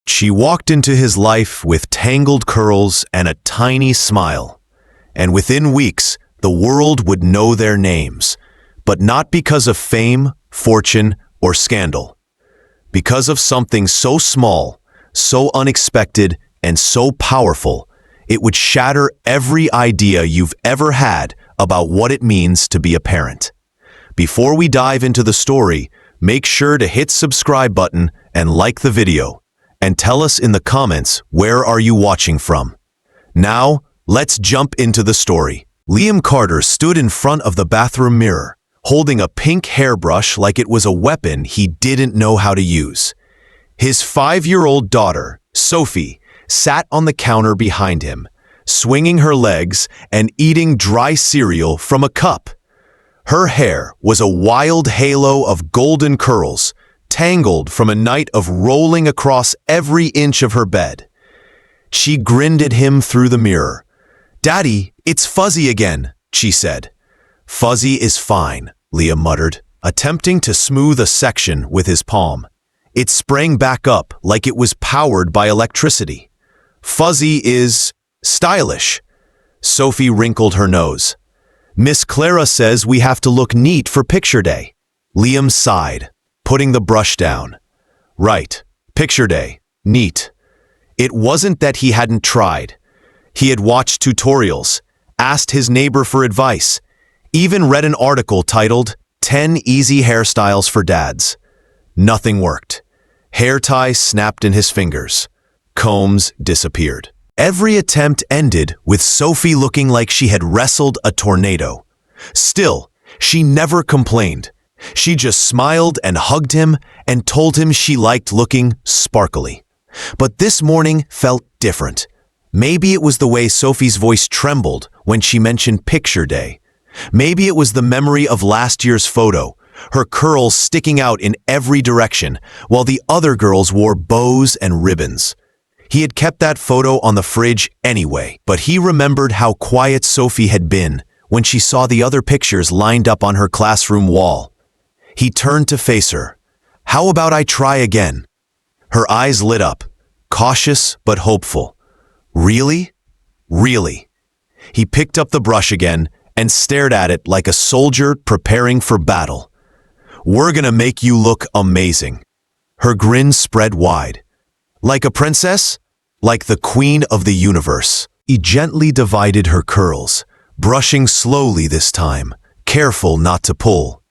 She walked into his life with tangled curls and a tiny smile. And within weeks, the world would know their names, but not because of fame, fortune, or scandal. Because of something so small, so unexpected, and so powerful, it would shatter every idea you've ever had about what it means to be a parent. Before we dive into the story, make sure to hit subscribe button and like the video, and tell us in the comments where are you watching from. Now, let's jump into the story. Liam Carter stood in front of the bathroom mirror, holding a pink hairbrush like it was a weapon he didn't know how to use. His 5-year-old daughter, Sophie, sat on the counter behind him, swinging her legs and eating dry cereal from a cup. Her hair was a wild halo of golden curls, tangled from a night of rolling across every inch of her bed. She grinned at him through the mirror. "Daddy, it's fuzzy again," she said. "Fuzzy is fine," Liam muttered, attempting to smooth a section with his palm. It sprang back up like it was powered by electricity. "Fuzzy is stylish." Sophie wrinkled her nose. "Miss Clara says we have to look neat for picture day." Liam sighed, putting the brush down. Right, picture day, neat. It wasn't that he hadn't tried. He had watched tutorials, asked his neighbor for advice, even read an article titled 10 Easy Hairstyles for Dads. Nothing worked. Hair ties snapped in his fingers. Combs disappeared. Every attempt ended with Sophie looking like she had wrestled a tornado. Still, she never complained. She just smiled and hugged him and told him she liked looking sparkly. But this morning felt different. Maybe it was the way Sophie's voice trembled when she mentioned picture day. Maybe it was the memory of last year's photo, her curls sticking out in every direction, while the other girls wore bows and ribbons. He had kept that photo on the fridge anyway, but he remembered how quiet Sophie had been when she saw the other pictures lined up on her classroom wall. He turned to face her. "How about I try again?" Her eyes lit up, cautious but hopeful. "Really? Really?" He picked up the brush again and stared at it like a soldier preparing for battle. "We're gonna make you look amazing." Her grin spread wide. "Like a princess? Like the queen of the universe." He gently divided her curls, brushing slowly this time, careful not to pull.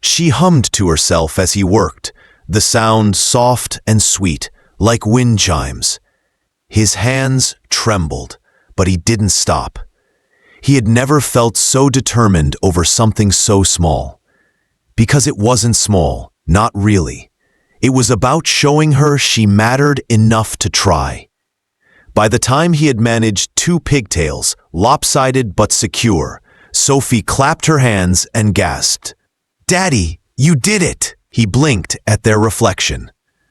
She hummed to herself as he worked, the sound soft and sweet, like wind chimes. His hands trembled, but he didn't stop. He had never felt so determined over something so small. Because it wasn't small, not really. It was about showing her she mattered enough to try. By the time he had managed 2 pigtails, lopsided but secure, Sophie clapped her hands and gasped. "Daddy, you did it!" He blinked at their reflection.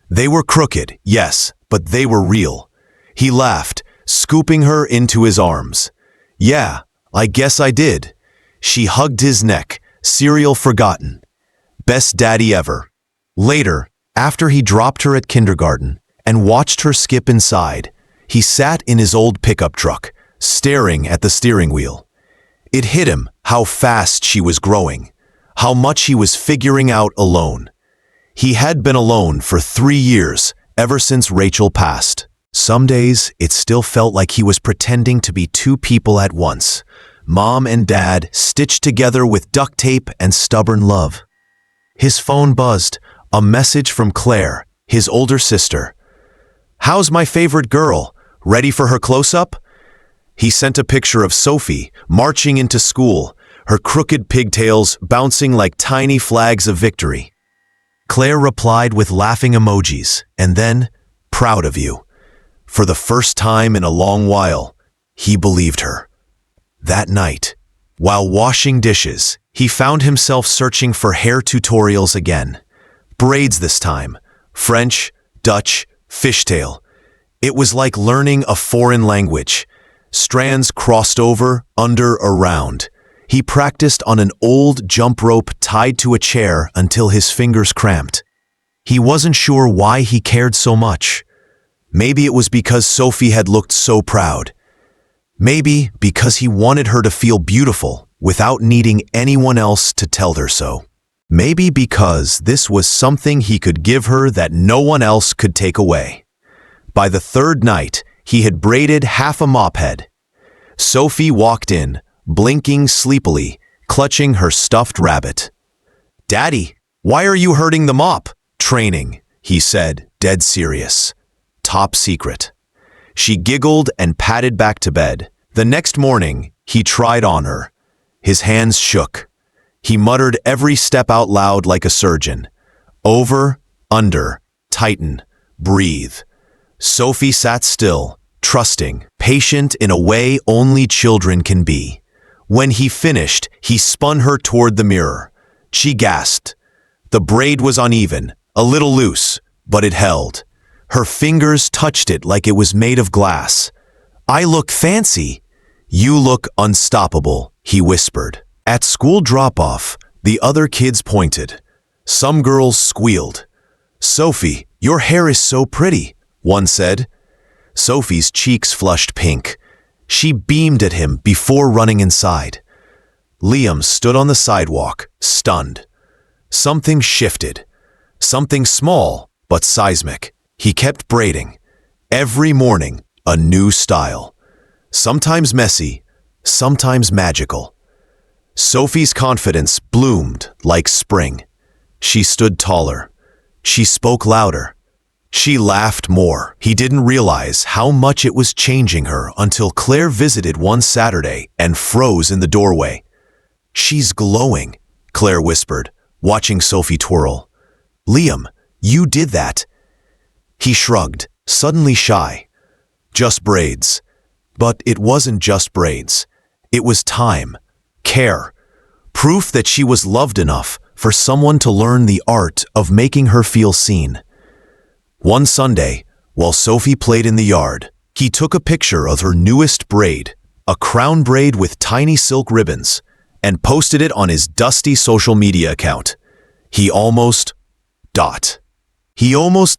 They were crooked, yes, but they were real. He laughed, scooping her into his arms. "Yeah, I guess I did." She hugged his neck, cereal forgotten. Best daddy ever. Later, after he dropped her at kindergarten and watched her skip inside, he sat in his old pickup truck, staring at the steering wheel. It hit him how fast she was growing, how much he was figuring out alone. He had been alone for 3 years, ever since Rachel passed. Some days, it still felt like he was pretending to be 2 people at once, Mom and Dad stitched together with duct tape and stubborn love. His phone buzzed, a message from Claire, his older sister. "How's my favorite girl? Ready for her close-up?" He sent a picture of Sophie marching into school, her crooked pigtails bouncing like tiny flags of victory. Claire replied with laughing emojis, and then, "Proud of you." For the first time in a long while, he believed her. That night, while washing dishes, he found himself searching for hair tutorials again. Braids this time, French, Dutch, fishtail. It was like learning a foreign language. Strands crossed over, under, around. He practiced on an old jump rope tied to a chair until his fingers cramped. He wasn't sure why he cared so much. Maybe it was because Sophie had looked so proud. Maybe because he wanted her to feel beautiful without needing anyone else to tell her so. Maybe because this was something he could give her that no one else could take away. By the third night, he had braided half a mop head. Sophie walked in, blinking sleepily, clutching her stuffed rabbit. "Daddy, why are you hurting the mop?" "Training," he said, dead serious. Top secret. She giggled and padded back to bed. The next morning, he tried on her. His hands shook. He muttered every step out loud like a surgeon. Over, under, tighten, breathe. Sophie sat still, trusting, patient in a way only children can be. When he finished, he spun her toward the mirror. She gasped. The braid was uneven, a little loose, but it held. Her fingers touched it like it was made of glass. "I look fancy." "You look unstoppable," he whispered. At school drop-off, the other kids pointed. Some girls squealed. "Sophie, your hair is so pretty," one said. Sophie's cheeks flushed pink. She beamed at him before running inside. Liam stood on the sidewalk, stunned. Something shifted. Something small, but seismic. He kept braiding. Every morning, a new style. Sometimes messy, sometimes magical. Sophie's confidence bloomed like spring. She stood taller. She spoke louder. She laughed more. He didn't realize how much it was changing her until Claire visited one Saturday and froze in the doorway. "She's glowing," Claire whispered, watching Sophie twirl. "Liam, you did that." He shrugged, suddenly shy. "Just braids." But it wasn't just braids. It was time, care, proof that she was loved enough for someone to learn the art of making her feel seen. One Sunday, while Sophie played in the yard, he took a picture of her newest braid, a crown braid with tiny silk ribbons, and posted it on his dusty social media account. He almost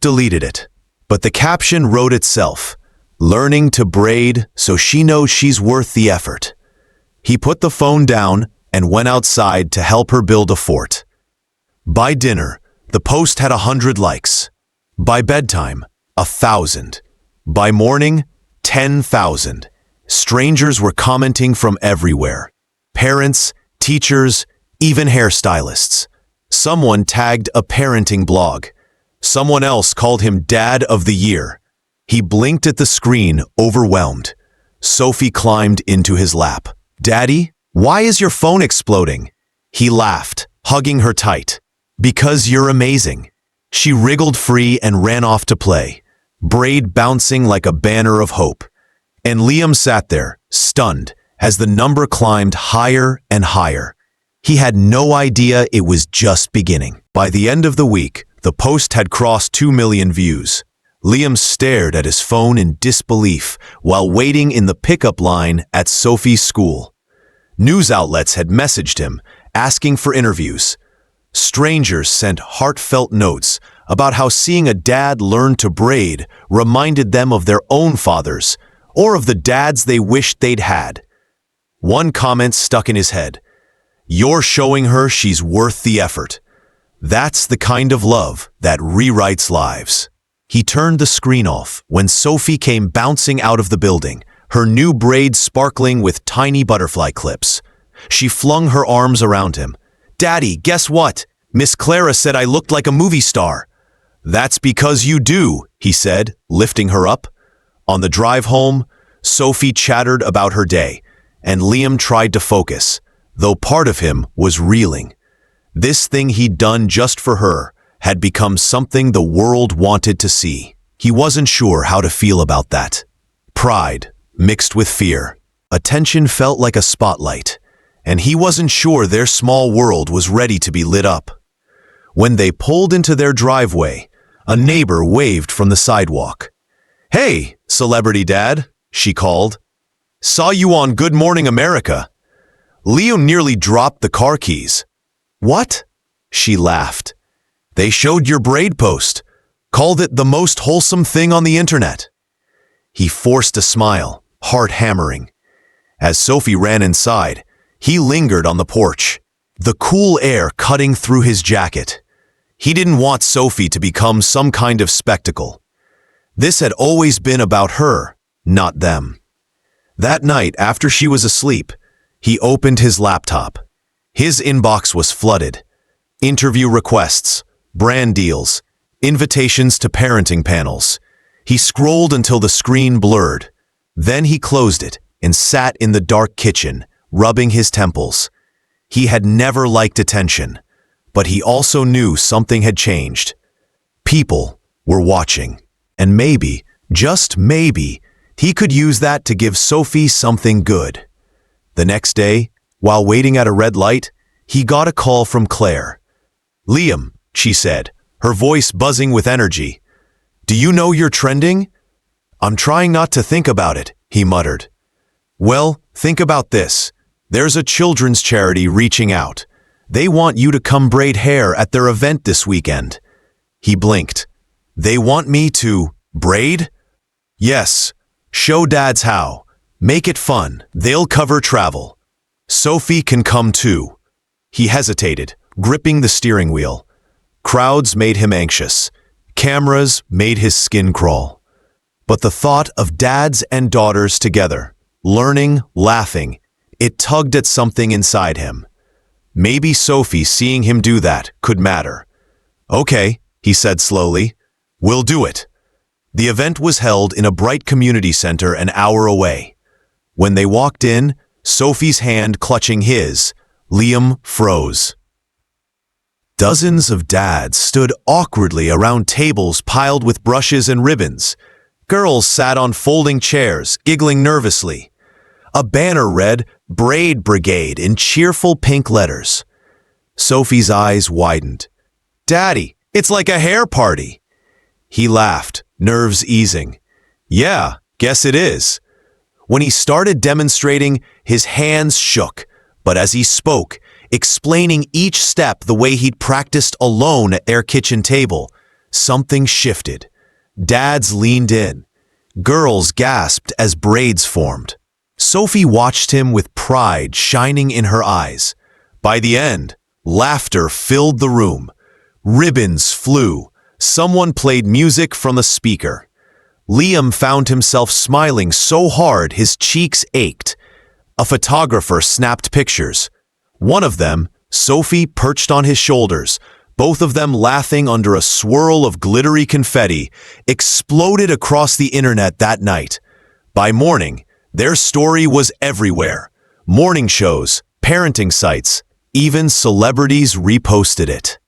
deleted it, but the caption wrote itself, "Learning to braid so she knows she's worth the effort." He put the phone down and went outside to help her build a fort. By dinner, the post had 100 likes. By bedtime, 1,000. By morning, 10,000. Strangers were commenting from everywhere. Parents, teachers, even hairstylists. Someone tagged a parenting blog. Someone else called him Dad of the Year. He blinked at the screen, overwhelmed. Sophie climbed into his lap. "Daddy, why is your phone exploding?" He laughed, hugging her tight. "Because you're amazing." She wriggled free and ran off to play, braid bouncing like a banner of hope. And Liam sat there, stunned, as the number climbed higher and higher. He had no idea it was just beginning. By the end of the week, the post had crossed 2 million views. Liam stared at his phone in disbelief while waiting in the pickup line at Sophie's school. News outlets had messaged him, asking for interviews. Strangers sent heartfelt notes about how seeing a dad learn to braid reminded them of their own fathers or of the dads they wished they'd had. One comment stuck in his head. "You're showing her she's worth the effort." That's the kind of love that rewrites lives. He turned the screen off when Sophie came bouncing out of the building, her new braid sparkling with tiny butterfly clips. She flung her arms around him. "Daddy, guess what? Miss Clara said I looked like a movie star." "That's because you do," he said, lifting her up. On the drive home, Sophie chattered about her day, and Liam tried to focus, though part of him was reeling. This thing he'd done just for her had become something the world wanted to see. He wasn't sure how to feel about that. Pride mixed with fear. Attention felt like a spotlight, and he wasn't sure their small world was ready to be lit up. When they pulled into their driveway, a neighbor waved from the sidewalk. "Hey, celebrity dad," she called. "Saw you on Good Morning America." Leo nearly dropped the car keys. "What?" She laughed. "They showed your braid post." called it the most wholesome thing on the internet. He forced a smile, heart hammering. As Sophie ran inside, he lingered on the porch, the cool air cutting through his jacket. He didn't want Sophie to become some kind of spectacle. This had always been about her, not them. That night, after she was asleep, he opened his laptop. His inbox was flooded. Interview requests, brand deals, invitations to parenting panels. He scrolled until the screen blurred. Then he closed it and sat in the dark kitchen, rubbing his temples. He had never liked attention, but he also knew something had changed. People were watching, and maybe, just maybe, he could use that to give Sophie something good. The next day, while waiting at a red light, he got a call from Claire. "Liam," she said, her voice buzzing with energy. "Do you know you're trending?" "I'm trying not to think about it," he muttered. "Well, think about this. There's a children's charity reaching out. They want you to come braid hair at their event this weekend." He blinked. "They want me to braid?" "Yes. Show dads how. Make it fun. They'll cover travel. Sophie can come too." He hesitated, gripping the steering wheel. Crowds made him anxious. Cameras made his skin crawl. But the thought of dads and daughters together, learning, laughing, it tugged at something inside him. Maybe Sophie seeing him do that could matter. "Okay," he said slowly. "We'll do it." The event was held in a bright community center an hour away. When they walked in, Sophie's hand clutching his, Liam froze. Dozens of dads stood awkwardly around tables piled with brushes and ribbons. Girls sat on folding chairs, giggling nervously. A banner read, "Braid Brigade" in cheerful pink letters. Sophie's eyes widened. "Daddy, it's like a hair party." He laughed, nerves easing. "Yeah, guess it is." When he started demonstrating, his hands shook, but as he spoke, explaining each step the way he'd practiced alone at their kitchen table, something shifted. Dads leaned in. Girls gasped as braids formed. Sophie watched him with pride shining in her eyes. By the end, laughter filled the room. Ribbons flew. Someone played music from a speaker. Liam found himself smiling so hard his cheeks ached. A photographer snapped pictures. One of them, Sophie, perched on his shoulders, both of them laughing under a swirl of glittery confetti, exploded across the internet that night. By morning, their story was everywhere. Morning shows, parenting sites, even celebrities reposted it.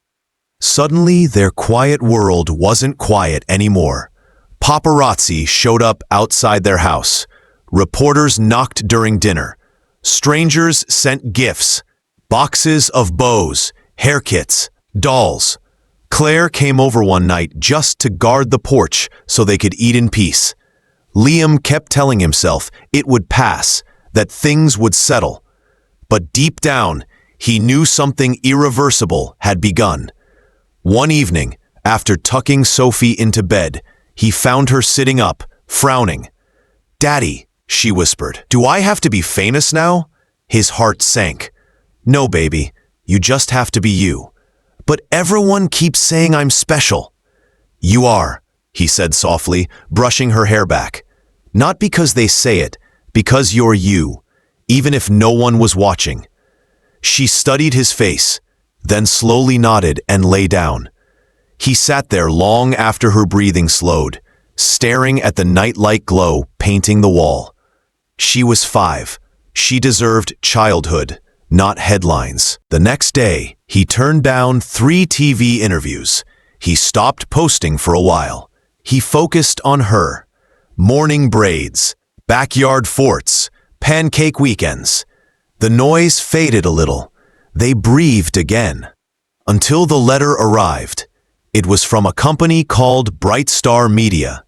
Suddenly, their quiet world wasn't quiet anymore. Paparazzi showed up outside their house. Reporters knocked during dinner. Strangers sent gifts, boxes of bows, hair kits, dolls. Claire came over one night just to guard the porch so they could eat in peace. Liam kept telling himself it would pass, that things would settle. But deep down, he knew something irreversible had begun. One evening, after tucking Sophie into bed, he found her sitting up, frowning. "Daddy," she whispered, "do I have to be famous now?" His heart sank. "No, baby, you just have to be you." "But everyone keeps saying I'm special." "You are," he said softly, brushing her hair back. "Not because they say it, because you're you, even if no one was watching." She studied his face, then slowly nodded and lay down. He sat there long after her breathing slowed, staring at the nightlight glow painting the wall. She was 5. She deserved childhood, not headlines. The next day, he turned down 3 TV interviews. He stopped posting for a while. He focused on her. Morning braids, backyard forts, pancake weekends. The noise faded a little. They breathed again. Until the letter arrived. It was from a company called Bright Star Media.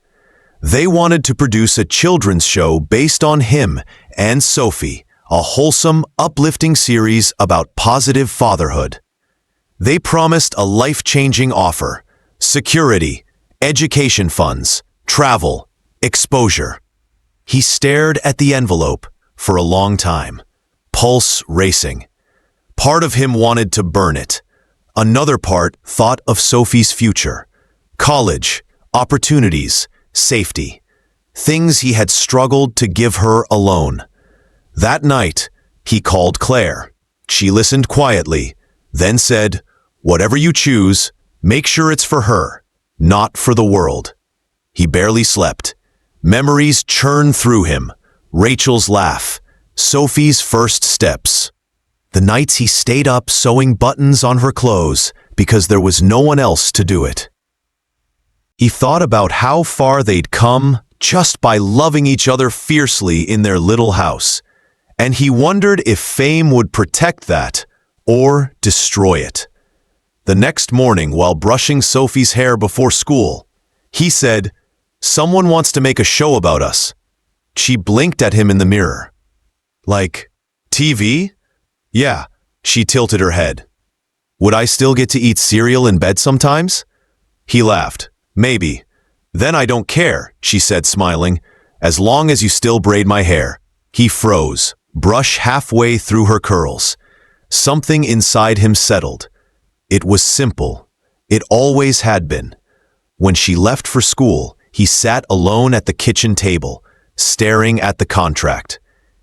They wanted to produce a children's show based on him and Sophie, a wholesome, uplifting series about positive fatherhood. They promised a life-changing offer, security, Education funds, travel, exposure. He stared at the envelope for a long time, pulse racing. Part of him wanted to burn it. Another part thought of Sophie's future. College, opportunities, safety. Things he had struggled to give her alone. That night, he called Claire. She listened quietly, then said, "Whatever you choose, make sure it's for her, not for the world." He barely slept. Memories churned through him. Rachel's laugh, Sophie's first steps. The nights he stayed up sewing buttons on her clothes because there was no one else to do it. He thought about how far they'd come just by loving each other fiercely in their little house, and he wondered if fame would protect that or destroy it. The next morning, while brushing Sophie's hair before school, he said, "Someone wants to make a show about us." She blinked at him in the mirror. "Like, TV?" "Yeah," she tilted her head. "Would I still get to eat cereal in bed sometimes?" He laughed. "Maybe." "Then I don't care," she said, smiling, "as long as you still braid my hair." He froze, brush halfway through her curls. Something inside him settled. It was simple. It always had been. When she left for school, he sat alone at the kitchen table, staring at the contract.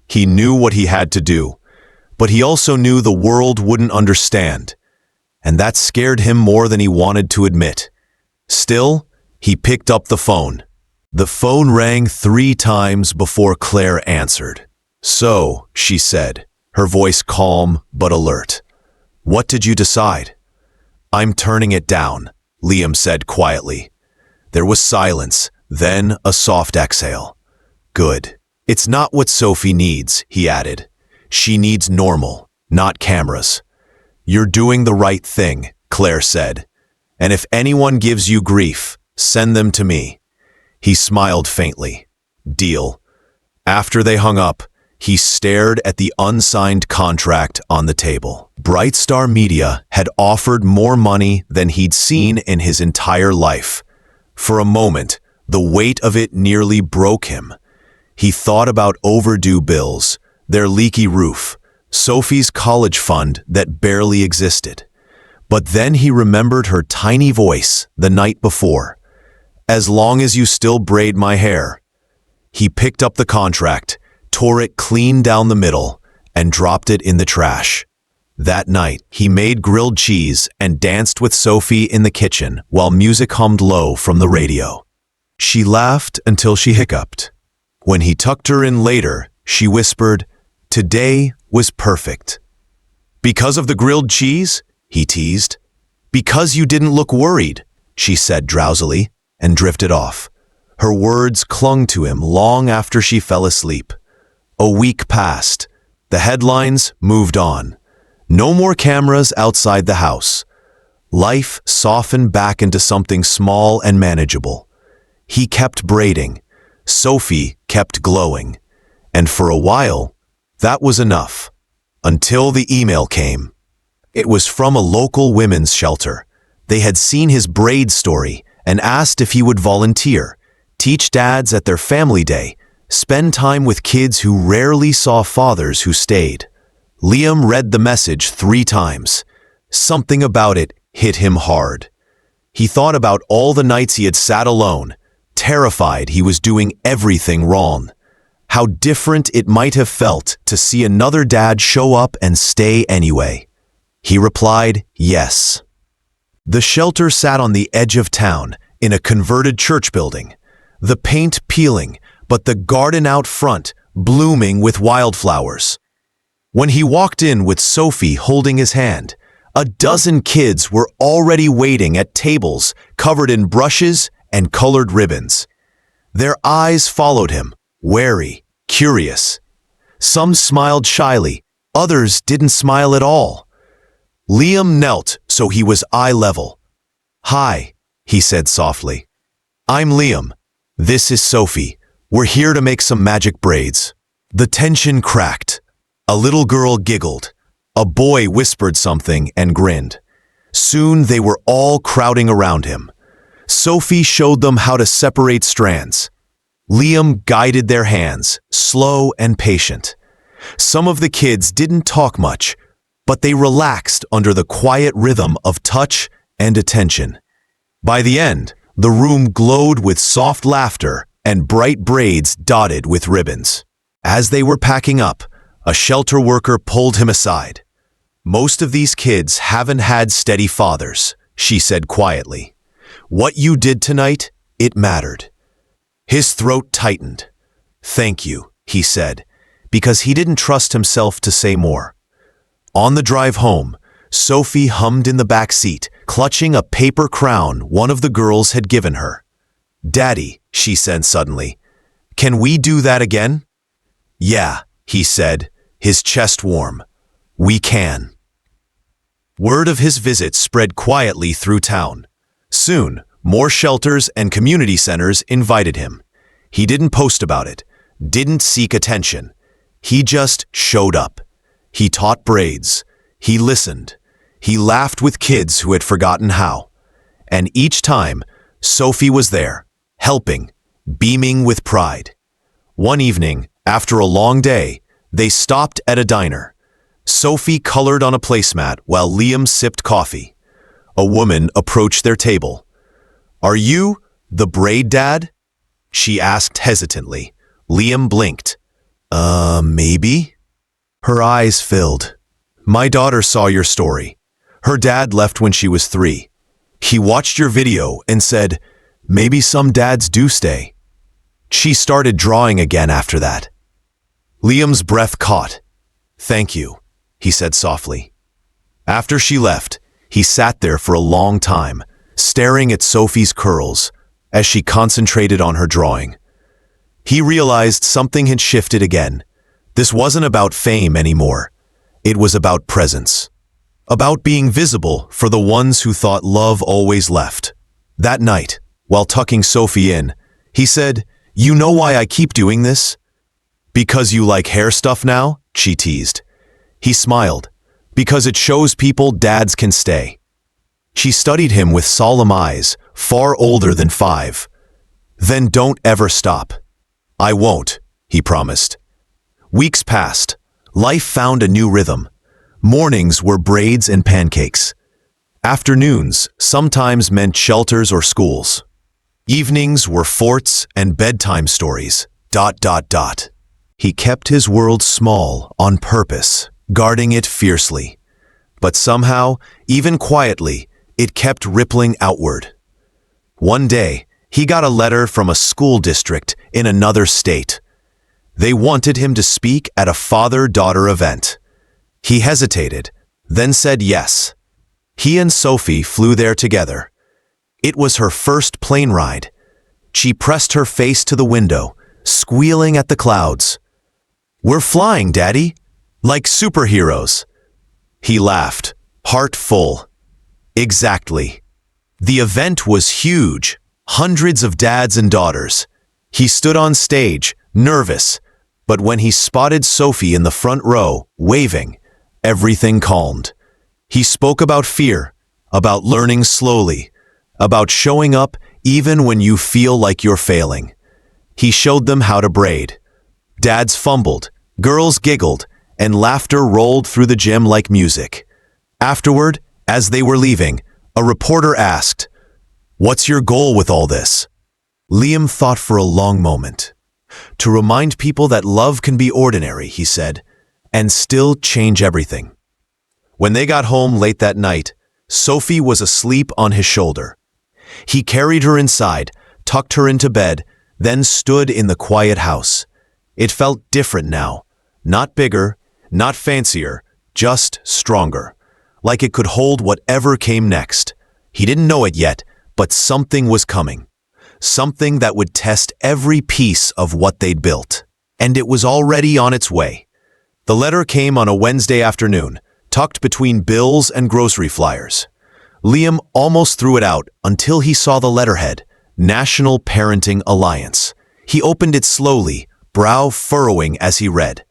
He knew what he had to do, but he also knew the world wouldn't understand, and that scared him more than he wanted to admit. Still, he picked up the phone. The phone rang 3 times before Claire answered. "So," she said, her voice calm but alert. "What did you decide?" "I'm turning it down," Liam said quietly. There was silence, then a soft exhale. "Good. It's not what Sophie needs," he added. "She needs normal, not cameras." "You're doing the right thing," Claire said. "And if anyone gives you grief, send them to me." He smiled faintly. "Deal." After they hung up, he stared at the unsigned contract on the table. Bright Star Media had offered more money than he'd seen in his entire life. For a moment, the weight of it nearly broke him. He thought about overdue bills, their leaky roof, Sophie's college fund that barely existed. But then he remembered her tiny voice the night before. "As long as you still braid my hair." He picked up the contract, tore it clean down the middle, and dropped it in the trash. That night, he made grilled cheese and danced with Sophie in the kitchen while music hummed low from the radio. She laughed until she hiccuped. When he tucked her in later, she whispered, "Today was perfect." "Because of the grilled cheese?" he teased. "Because you didn't look worried," she said drowsily, and drifted off. Her words clung to him long after she fell asleep. A week passed. The headlines moved on. No more cameras outside the house. Life softened back into something small and manageable. He kept braiding. Sophie kept glowing. And for a while, that was enough. Until the email came. It was from a local women's shelter. They had seen his braid story and asked if he would volunteer, teach dads at their family day, spend time with kids who rarely saw fathers who stayed. Liam read the message 3 times. Something about it hit him hard. He thought about all the nights he had sat alone, terrified he was doing everything wrong. How different it might have felt to see another dad show up and stay anyway. He replied, yes. The shelter sat on the edge of town, in a converted church building. The paint peeling, but the garden out front blooming with wildflowers. When he walked in with Sophie holding his hand, a dozen kids were already waiting at tables covered in brushes and colored ribbons. Their eyes followed him, wary, curious. Some smiled shyly, others didn't smile at all. Liam knelt so he was eye level. "Hi," he said softly. "I'm Liam. This is Sophie. We're here to make some magic braids." The tension cracked. A little girl giggled. A boy whispered something and grinned. Soon they were all crowding around him. Sophie showed them how to separate strands. Liam guided their hands, slow and patient. Some of the kids didn't talk much, but they relaxed under the quiet rhythm of touch and attention. By the end, the room glowed with soft laughter and bright braids dotted with ribbons. As they were packing up, a shelter worker pulled him aside. "Most of these kids haven't had steady fathers," she said quietly. "What you did tonight, it mattered." His throat tightened. "Thank you," he said, because he didn't trust himself to say more. On the drive home, Sophie hummed in the back seat, clutching a paper crown one of the girls had given her. "Daddy," she said suddenly, "can we do that again?" "Yeah," he said, his chest warm. "We can." Word of his visit spread quietly through town. Soon, more shelters and community centers invited him. He didn't post about it, didn't seek attention. He just showed up. He taught braids. He listened. He laughed with kids who had forgotten how. And each time, Sophie was there, helping, beaming with pride. One evening, after a long day, they stopped at a diner. Sophie colored on a placemat while Liam sipped coffee. A woman approached their table. "Are you the Braid dad?" she asked hesitantly. Liam blinked. Maybe?" Her eyes filled. "My daughter saw your story. Her dad left when she was 3. He watched your video and said, 'Maybe some dads do stay.' She started drawing again after that." Liam's breath caught. "Thank you," he said softly. After she left, he sat there for a long time, staring at Sophie's curls as she concentrated on her drawing. He realized something had shifted again. This wasn't about fame anymore. It was about presence. About being visible for the ones who thought love always left. That night, while tucking Sophie in, he said, "You know why I keep doing this?" "Because you like hair stuff now?" she teased. He smiled. "Because it shows people dads can stay." She studied him with solemn eyes, far older than 5. "Then don't ever stop." "I won't," he promised. Weeks passed. Life found a new rhythm. Mornings were braids and pancakes. Afternoons sometimes meant shelters or schools. Evenings were forts and bedtime stories. ... He kept his world small on purpose, guarding it fiercely. But somehow, even quietly, it kept rippling outward. One day, he got a letter from a school district in another state. They wanted him to speak at a father-daughter event. He hesitated, then said yes. He and Sophie flew there together. It was her first plane ride. She pressed her face to the window, squealing at the clouds. "We're flying, Daddy, like superheroes." He laughed, heart full. Exactly. The event was huge, hundreds of dads and daughters. He stood on stage, nervous, but when he spotted Sophie in the front row, waving, everything calmed. He spoke about fear, about learning slowly, about showing up even when you feel like you're failing. He showed them how to braid. Dads fumbled, girls giggled, and laughter rolled through the gym like music. Afterward, as they were leaving, a reporter asked, "What's your goal with all this?" Liam thought for a long moment. "To remind people that love can be ordinary," he said, "and still change everything." When they got home late that night, Sophie was asleep on his shoulder. He carried her inside, tucked her into bed, then stood in the quiet house. It felt different now. Not bigger, not fancier, just stronger. Like it could hold whatever came next. He didn't know it yet, but something was coming. Something that would test every piece of what they'd built. And it was already on its way. The letter came on a Wednesday afternoon, tucked between bills and grocery flyers. Liam almost threw it out until he saw the letterhead, National Parenting Alliance. He opened it slowly, brow furrowing as he read.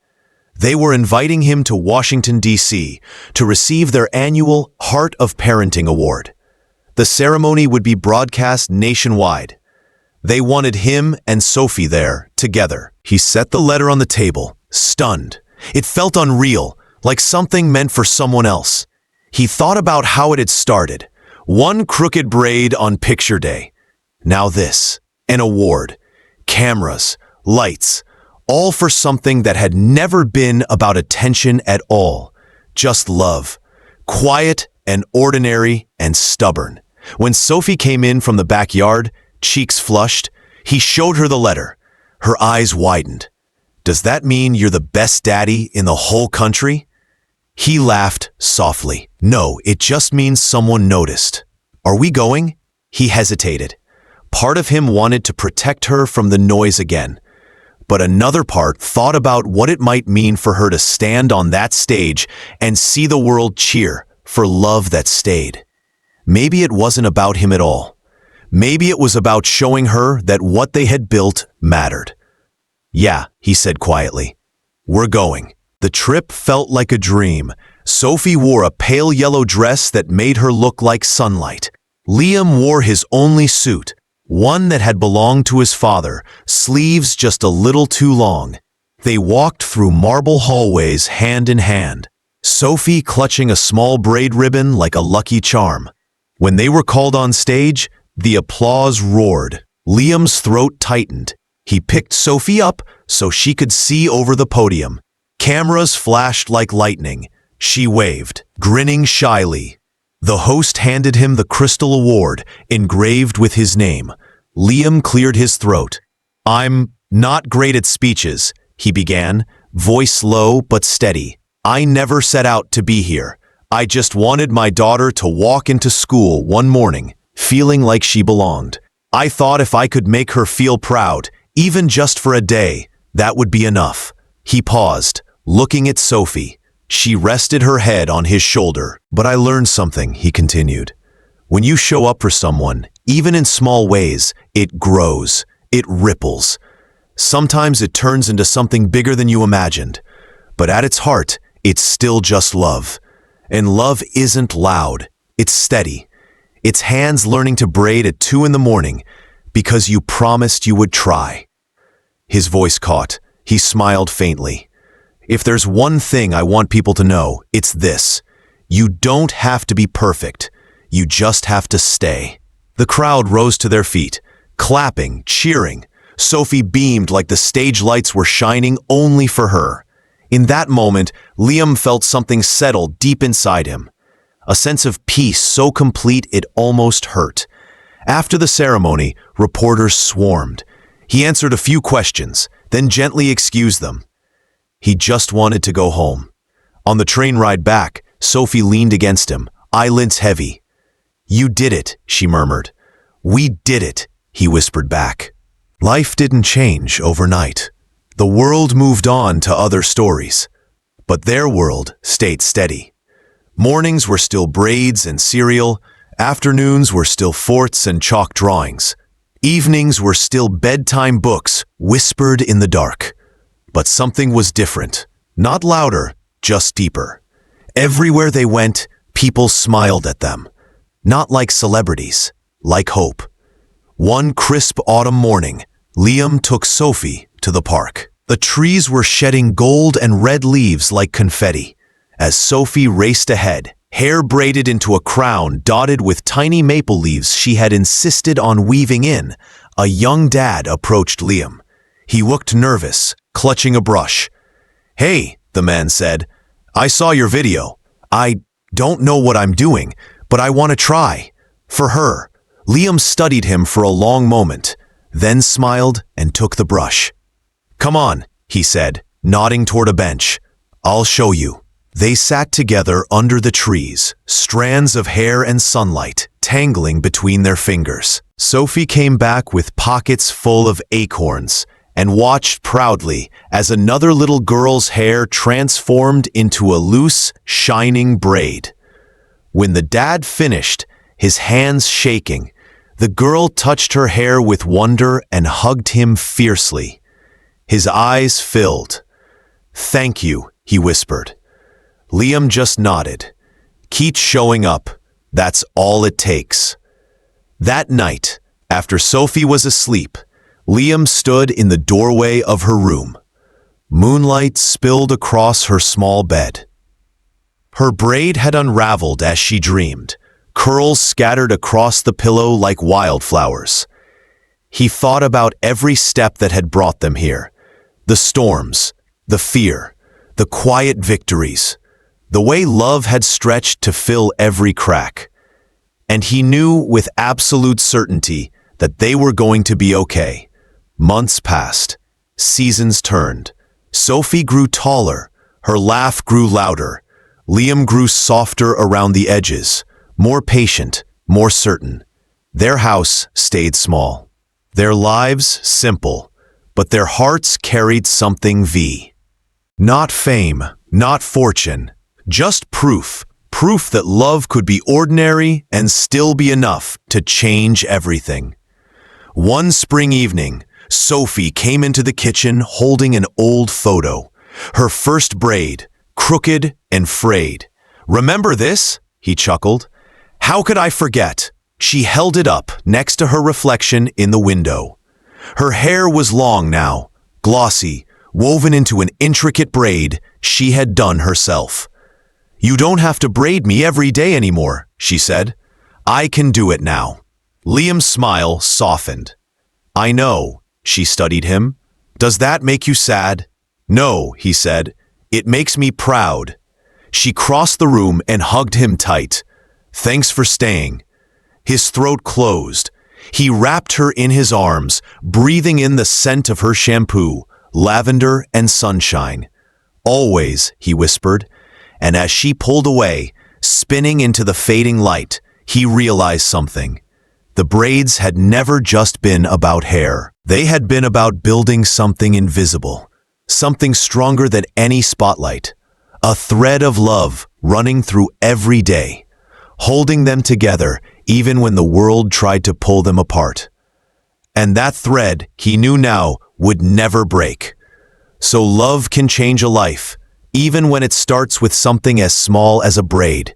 They were inviting him to Washington, D.C. to receive their annual Heart of Parenting Award. The ceremony would be broadcast nationwide. They wanted him and Sophie there, together. He set the letter on the table, stunned. It felt unreal, like something meant for someone else. He thought about how it had started. One crooked braid on picture day. Now this, an award, cameras, lights, all for something that had never been about attention at all. Just love. Quiet and ordinary and stubborn. When Sophie came in from the backyard, cheeks flushed, he showed her the letter. Her eyes widened. Does that mean you're the best daddy in the whole country? He laughed softly. No, it just means someone noticed. Are we going? He hesitated. Part of him wanted to protect her from the noise again, but another part thought about what it might mean for her to stand on that stage and see the world cheer for love that stayed. Maybe it wasn't about him at all. Maybe it was about showing her that what they had built mattered. Yeah, he said quietly. We're going. The trip felt like a dream. Sophie wore a pale yellow dress that made her look like sunlight. Liam wore his only suit, one that had belonged to his father, sleeves just a little too long. They walked through marble hallways hand in hand, Sophie clutching a small braid ribbon like a lucky charm. When they were called on stage, the applause roared. Liam's throat tightened. He picked Sophie up so she could see over the podium. Cameras flashed like lightning. She waved, grinning shyly. The host handed him the Crystal Award, engraved with his name. Liam cleared his throat. I'm not great at speeches, he began, voice low but steady. I never set out to be here. I just wanted my daughter to walk into school one morning, feeling like she belonged. I thought if I could make her feel proud, even just for a day, that would be enough. He paused, looking at Sophie. She rested her head on his shoulder. But I learned something, he continued. When you show up for someone, even in small ways, it grows, it ripples. Sometimes it turns into something bigger than you imagined. But at its heart, it's still just love. And love isn't loud, it's steady. It's hands learning to braid at 2 a.m. because you promised you would try. His voice caught. He smiled faintly. If there's one thing I want people to know, it's this. You don't have to be perfect. You just have to stay. The crowd rose to their feet, clapping, cheering. Sophie beamed like the stage lights were shining only for her. In that moment, Liam felt something settle deep inside him. A sense of peace so complete it almost hurt. After the ceremony, reporters swarmed. He answered a few questions, then gently excused them. He just wanted to go home. On the train ride back, Sophie leaned against him, eyelids heavy. You did it, she murmured. We did it, he whispered back. Life didn't change overnight. The world moved on to other stories. But their world stayed steady. Mornings were still braids and cereal. Afternoons were still forts and chalk drawings. Evenings were still bedtime books whispered in the dark. But something was different. Not louder, just deeper. Everywhere they went, people smiled at them. Not like celebrities, like hope. One crisp autumn morning, Liam took Sophie to the park. The trees were shedding gold and red leaves like confetti. As Sophie raced ahead, hair braided into a crown dotted with tiny maple leaves she had insisted on weaving in, a young dad approached Liam. He looked nervous, clutching a brush. Hey, the man said, I saw your video. I don't know what I'm doing, but I want to try. For her. Liam studied him for a long moment, then smiled and took the brush. Come on, he said, nodding toward a bench. I'll show you. They sat together under the trees, strands of hair and sunlight tangling between their fingers. Sophie came back with pockets full of acorns and watched proudly as another little girl's hair transformed into a loose, shining braid. When the dad finished, his hands shaking, the girl touched her hair with wonder and hugged him fiercely. His eyes filled. Thank you, he whispered. Liam just nodded. Keep showing up. That's all it takes. That night, after Sophie was asleep, Liam stood in the doorway of her room. Moonlight spilled across her small bed. Her braid had unraveled as she dreamed, curls scattered across the pillow like wildflowers. He thought about every step that had brought them here, the storms, the fear, the quiet victories, the way love had stretched to fill every crack. And he knew with absolute certainty that they were going to be okay. Months passed. Seasons turned. Sophie grew taller. Her laugh grew louder. Liam grew softer around the edges, more patient, more certain. Their house stayed small. Their lives simple, but their hearts carried something not fame, not fortune, just proof that love could be ordinary and still be enough to change everything. One spring evening, Sophie came into the kitchen holding an old photo, her first braid, crooked and frayed. "Remember this?" he chuckled. "How could I forget?" She held it up next to her reflection in the window. Her hair was long now, glossy, woven into an intricate braid she had done herself. "You don't have to braid me every day anymore," she said. "I can do it now." Liam's smile softened. "I know," she studied him. "Does that make you sad?" "No," he said. "It makes me proud." She crossed the room and hugged him tight. "Thanks for staying." His throat closed. He wrapped her in his arms, breathing in the scent of her shampoo, lavender and sunshine. "Always," he whispered, and as she pulled away, spinning into the fading light, he realized something. The braids had never just been about hair. They had been about building something invisible, something stronger than any spotlight, a thread of love running through every day, holding them together even when the world tried to pull them apart. And that thread, he knew now, would never break. So love can change a life, even when it starts with something as small as a braid.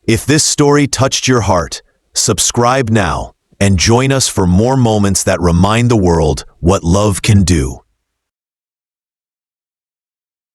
If this story touched your heart, subscribe now and join us for more moments that remind the world what love can do.